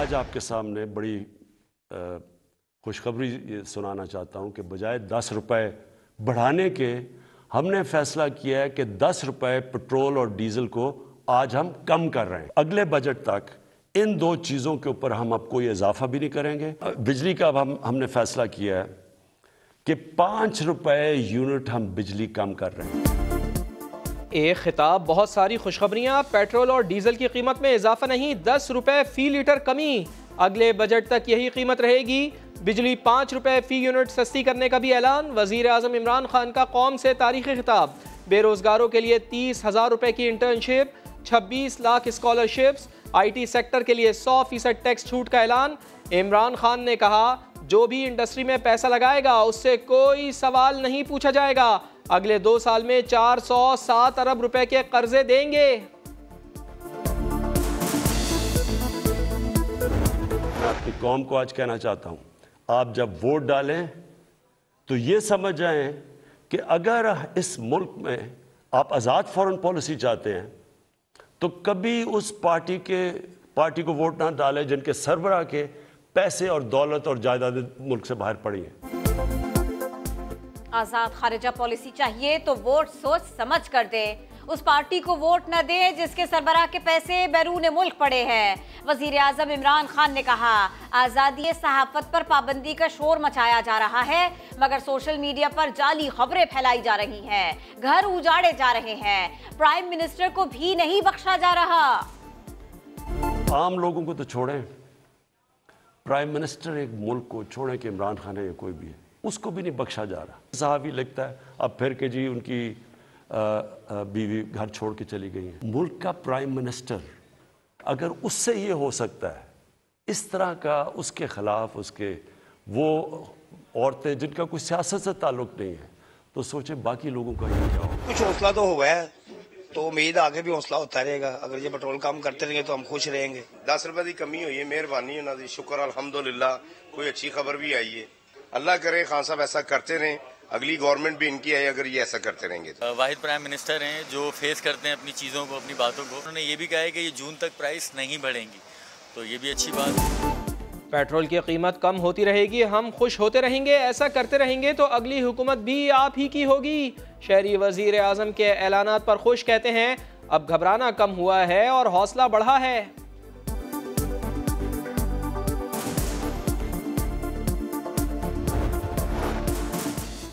आज आपके सामने बड़ी खुशखबरी सुनाना चाहता हूं कि बजाय 10 रुपए बढ़ाने के हमने फैसला किया है कि 10 रुपए पेट्रोल और डीजल को आज हम कम कर रहे हैं। अगले बजट तक इन दो चीज़ों के ऊपर हम अब कोई इजाफा भी नहीं करेंगे। बिजली का अब हमने फैसला किया है कि 5 रुपए यूनिट हम बिजली कम कर रहे हैं। एक खिताब, बहुत सारी खुशखबरियां। पेट्रोल और डीजल की कीमत में इजाफा नहीं, 10 रुपए फी लीटर कमी। अगले बजट तक यही कीमत रहेगी। बिजली 5 रुपए फी यूनिट सस्ती करने का भी ऐलान। वजीर आजम इमरान खान का कौम से तारीखी खिताब। बेरोजगारों के लिए 30,000 रुपए की internship, 26 lakh scholarships, IT sector के लिए 100% टैक्स छूट का ऐलान। इमरान खान ने कहा, जो भी इंडस्ट्री में पैसा लगाएगा उससे कोई सवाल नहीं पूछा जाएगा। अगले 2 साल में 407 अरब रुपए के कर्जे देंगे। मैं अपनी कौम को आज कहना चाहता हूं, आप जब वोट डालें तो ये समझ जाएं कि अगर इस मुल्क में आप आज़ाद फॉरेन पॉलिसी चाहते हैं तो कभी उस पार्टी को वोट ना डालें जिनके सरबराह के पैसे और दौलत और जायदादें मुल्क से बाहर पड़ी हैं। आजाद खारिजा पॉलिसी चाहिए तो वोट सोच समझ कर दे। उस पार्टी को वोट न दे जिसके सरबराह के पैसे बैरून मुल्क पड़े हैं। वजीर आजम इमरान खान ने कहा, आज़ादी सहाफत पर पाबंदी का शोर मचाया जा रहा है, मगर सोशल मीडिया पर जाली खबरें फैलाई जा रही हैं, घर उजाड़े जा रहे हैं, प्राइम मिनिस्टर को भी नहीं बख्शा जा रहा। आम लोगों को तो छोड़ें, प्राइम मिनिस्टर एक मुल्क को छोड़ें कि इमरान खान है या कोई भी है, उसको भी नहीं बख्शा जा रहा। साहब ही लगता है अब फिर के जी उनकी बीवी घर छोड़ के चली गई है। मुल्क का प्राइम मिनिस्टर अगर उससे ये हो सकता है इस तरह का, उसके खिलाफ उसके वो औरतें जिनका कोई सियासत से ताल्लुक नहीं है, तो सोचे बाकी लोगों का ये क्या हो। कुछ हौसला तो हुआ है, तो उम्मीद आगे भी हौसला होता रहेगा। अगर ये पेट्रोल कम करते रहेंगे तो हम खुश रहेंगे। 10 रुपए की कमी हुई है, मेहरबानी है ना, शुक्र अल्हम्दुलिल्लाह। कोई अच्छी खबर भी आई है, अल्लाह करे खान साहब ऐसा करते रहें, अगली गवर्नमेंट भी इनकी है अगर ये ऐसा करते रहेंगे तो। वाहिद प्राइम मिनिस्टर हैं जो फेस करते हैं अपनी चीज़ों को, अपनी बातों को। उन्होंने ये भी कहा है कि ये जून तक प्राइस नहीं बढ़ेंगी, तो ये भी अच्छी बात है। पेट्रोल की कीमत कम होती रहेगी, हम खुश होते रहेंगे। ऐसा करते रहेंगे तो अगली हुकूमत भी आप ही की होगी। शहरी वजीर आजम के ऐलानात पर खुश, कहते हैं अब घबराना कम हुआ है और हौसला बढ़ा है।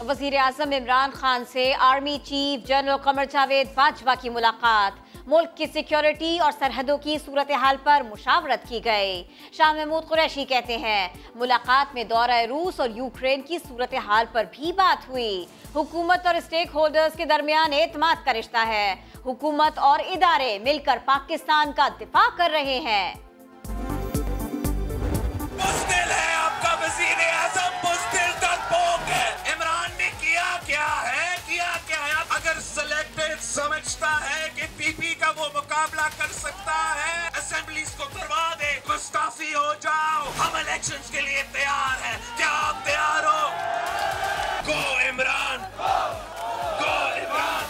वजीर आजम इमरान खान से army chief general Qamar Javed Bajwa की मुलाकात। मुल्क की सिक्योरिटी और सरहदों की सूरत हाल पर मुशावरत की गई। शाह महमूद कुरैशी कहते हैं, मुलाकात में दौरा रूस और यूक्रेन की सूरत हाल पर भी बात हुई। हुकूमत और स्टेक होल्डर्स के दरमियान एतमाद का रिश्ता है। हुकूमत और इदारे मिलकर पाकिस्तान का दिफा कर रहे हैं। बुज़दिल है आपका वज़ीर आज़म, बुज़दिल डरपोक है। इमरान ने किया क्या है? अगर सिलेक्टेड समझता है कि पीपी का वो मुकाबला कर सकता है, असेंबलीज को करवा दे, गुस्ताफी हो जाओ। हम इलेक्शंस के लिए तैयार हैं, क्या आप तैयार हो? गो इमरान, गो इमरान।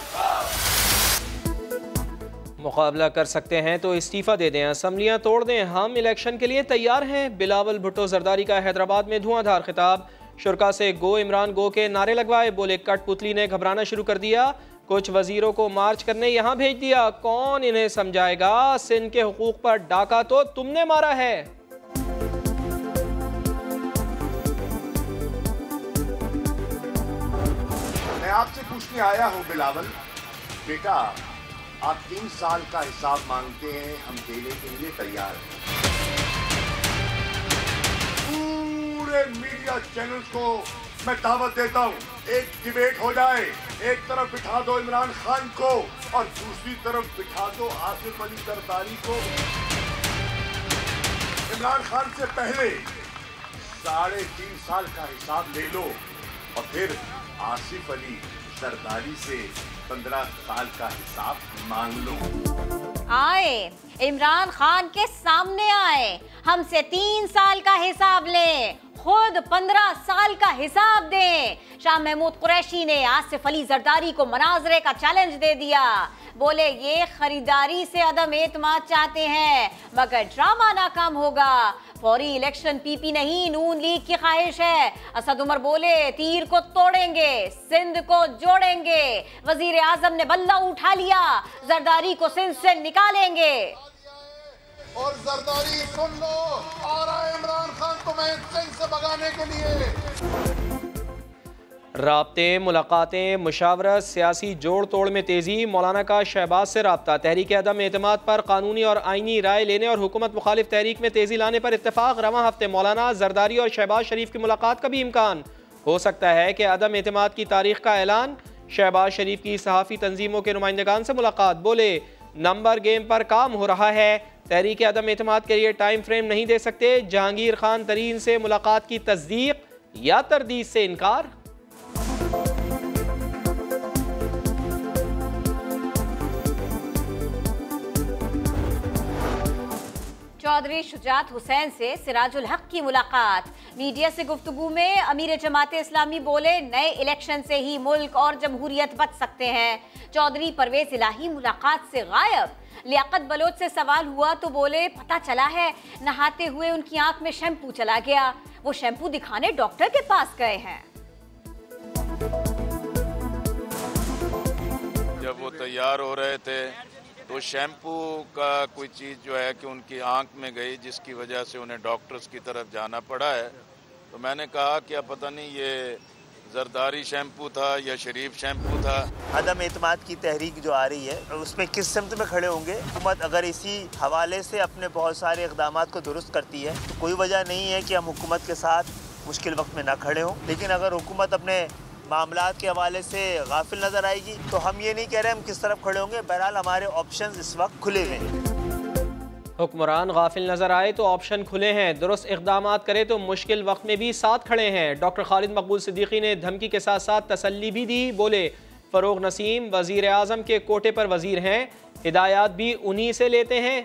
मुकाबला कर सकते हैं तो इस्तीफा दे दें, असम्बलियां तोड़ दें, हम इलेक्शन के लिए तैयार हैं। बिलावल भुट्टो जरदारी का हैदराबाद में धुआंधार खिताब। शुरका से गो इमरान गो के नारे लगवाए, बोले कठपुतली ने घबराना शुरू कर दिया, कुछ वजीरों को मार्च करने यहाँ भेज दिया, कौन इन्हें समझाएगा? सिंध के हुकूक पर डाका तो तुमने मारा है। मैं आपसे पूछने आया हूँ बिलावल बेटा, आप 3 साल का हिसाब मांगते हैं, हम देने के लिए तैयार हैं। पूरे मीडिया चैनल्स को मैं दावत देता हूँ, एक डिबेट हो जाए। एक तरफ बिठा दो इमरान खान को और दूसरी तरफ बिठा दो आसिफ अली जरदारी को। इमरान खान से पहले 3.5 साल का हिसाब ले लो और फिर आसिफ अली जरदारी से 15 साल का हिसाब मांग लो। आए इमरान खान के सामने आए, हमसे 3 साल का हिसाब ले, खुद 15 साल का हिसाब दें। शाह महमूद कुरैशी ने आसिफ अली जरदारी को मनाजरे का चैलेंज दे दिया। बोले ये खरीदारी से अदम एतमाद चाहते हैं मगर ड्रामा नाकाम होगा। फौरी इलेक्शन पीपी नहीं नून लीग की ख्वाहिश है। असद उमर बोले तीर को तोड़ेंगे, सिंध को जोड़ेंगे। वजीर आजम ने बल्ला उठा लिया, जरदारी को सिंध से निकालेंगे। और जरदारी सुन लो, आ रहा है इमरान खान तुम्हें सिंध से भगाने के लिए। राब्ते, मुलाकातें, मुशावरत, सियासी जोड़ तोड़ में तेज़ी। मौलाना का शहबाज से राब्ता। तहरीक अदम एतमाद पर कानूनी और आइनी राय लेने और हुकूमत मुखालिफ तहरीक में तेज़ी लाने पर इत्तेफाक। रवां हफ्ते मौलाना जरदारी और शहबाज शरीफ की मुलाकात का भी इम्कान। हो सकता है कि अदम एतमाद की तारीख का ऐलान। शहबाज शरीफ की सहाफ़ी तंजीमों के नुमाइंदगान से मुलाकात। बोले नंबर गेम पर काम हो रहा है, तहरीक अदम एतमाद के लिए टाइम फ्रेम नहीं दे सकते। जहांगीर खान तरीन से मुलाकात की तस्दीक या तरदीद से इनकार। चौधरी शुजात हुसैन से सिराजुल हक की मुलाकात। मीडिया से गुफ्तगू में अमीर जमात इस्लामी बोले नए इलेक्शन से ही मुल्क और जमहूरियत बच सकते हैं। चौधरी परवेज इलाही मुलाकात से गायब। लियाकत बलोच से सवाल हुआ तो बोले पता चला है नहाते हुए उनकी आंख में शैम्पू चला गया, वो शैम्पू दिखाने डॉक्टर के पास गए हैं। जब वो तैयार हो रहे थे तो शैम्पू का कोई चीज़ जो है कि उनकी आंख में गई, जिसकी वजह से उन्हें डॉक्टर्स की तरफ जाना पड़ा है। तो मैंने कहा कि अब पता नहीं ये जरदारी शैम्पू था या शरीफ शैम्पू था। अदम एतमाद की तहरीक जो आ रही है उसमें किस सिमत में खड़े होंगे। हुकूमत अगर इसी हवाले से अपने बहुत सारे इक़दाम को दुरुस्त करती है तो कोई वजह नहीं है कि हम हुकूमत के साथ मुश्किल वक्त में ना खड़े हों। लेकिन अगर हुकूमत अपने मामलात के हवाले से गाफिल नज़र आएगी तो हम ये नहीं कह रहे हम किस तरफ खड़े होंगे। बहरहाल हमारे ऑप्शंस इस वक्त खुले हुए हैं। हुक्मरान गाफिल नजर आए तो ऑप्शन खुले हैं, दुरुस्त इक़दाम करे तो मुश्किल वक्त में भी साथ खड़े हैं। डॉक्टर खालिद मकबूल सिद्दीकी ने धमकी के साथ साथ तसल्ली भी दी। बोले फरोग नसीम वजीर आज़म के कोटे पर वजीर हैं, हिदायत भी उन्हीं से लेते हैं।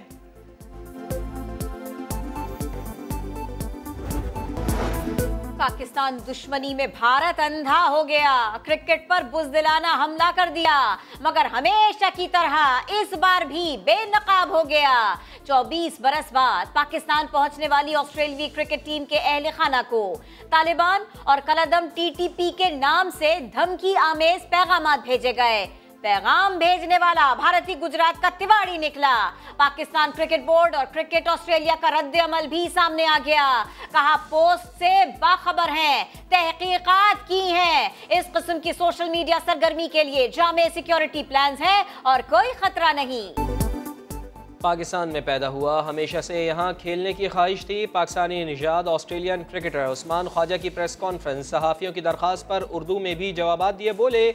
पाकिस्तान दुश्मनी में भारत अंधा हो गया। क्रिकेट पर बुज़दिलाना हमला कर दिया मगर हमेशा की तरह इस बार भी बेनकाब हो गया। 24 बरस बाद पाकिस्तान पहुंचने वाली ऑस्ट्रेलियाई क्रिकेट टीम के अहले खाना को तालिबान और कलअदम TTP के नाम से धमकी आमेज पैगाम भेजे गए। पैगाम भेजने वाला भारतीय गुजरात का तिवाड़ी निकला। पाकिस्तान क्रिकेट बोर्ड और क्रिकेट ऑस्ट्रेलिया का रद्द अमल भी सामने आ गया। कहा पोस्ट से बाखबर हैं, तहकीकात की हैं। इस किस्म की सोशल मीडिया सरगर्मी के लिए जामे सिक्योरिटी प्लान्स हैं और कोई खतरा नहीं। पाकिस्तान में पैदा हुआ, हमेशा से यहाँ खेलने की ख्वाहिश थी। पाकिस्तानी निजाद ऑस्ट्रेलियन क्रिकेटर उस्मान ख्वाजा की प्रेस कॉन्फ्रेंस। सहाफ़ियों की दरख्वास्त पर उर्दू में भी जवाब दिए। बोले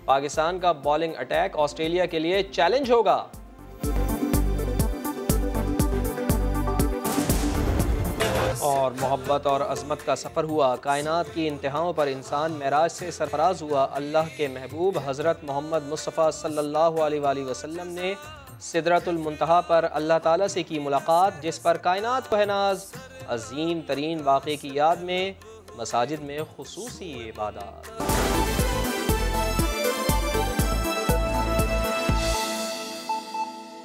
पाकिस्तान का बॉलिंग अटैक ऑस्ट्रेलिया के लिए चैलेंज होगा। और मोहब्बत और अज़मत का सफ़र हुआ, कायनात की इंतहाओं पर इंसान मेराज से सरफराज हुआ। अल्लाह के महबूब हज़रत मोहम्मद मुस्तफ़ा सल्लल्लाहु अलैहि वसल्लम ने सिदरतुल मुंतहा पर अल्लाह ताला से की मुलाकात, जिस पर कायनात को है नाज। अजीम तरीन वाक़े की याद में मसाजिद में खुसूसी इबादत।